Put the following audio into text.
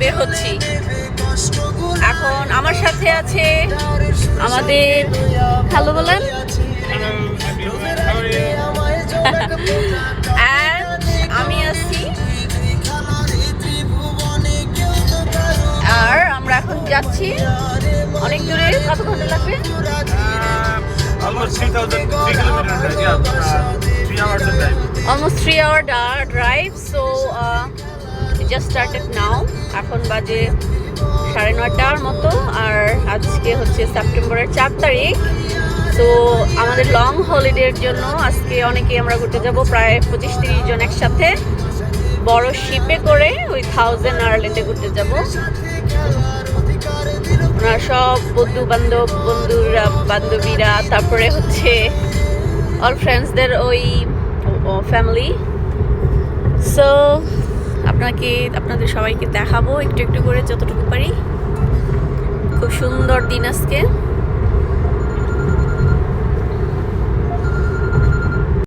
বের হচ্ছি। এখন আমার সাথে আছে আমাদের হ্যালো বলেন And আমি আছি, আর আমরা এখন যাচ্ছি অনেক দূরে। কত ঘন্টা লাগবে? Almost 3 kilometers. Yeah, 3 hours of drive. Almost 3 hour drive. So it just started now. এখন বাজে 9:30 মতো, আর আজকে হচ্ছে সেপ্টেম্বরের 4 তারিখ। তো আমাদের লং হলিডের জন্য আজকে অনেকে আমরা ঘুরতে যাব, প্রায় 25-30 জন একসাথে বড় শিপে করে ওই 1000 আয়ারল্যান্ডে ঘুরতে যাব। ওনারা সব বন্ধুরা বান্ধবীরা, তারপরে হচ্ছে অল ফ্রেন্ডসদের ওই ফ্যামিলি। সো আপনাদের সবাইকে দেখাবো একটু একটু করে যতটুকু পারি। খুব সুন্দর দিন আজকে।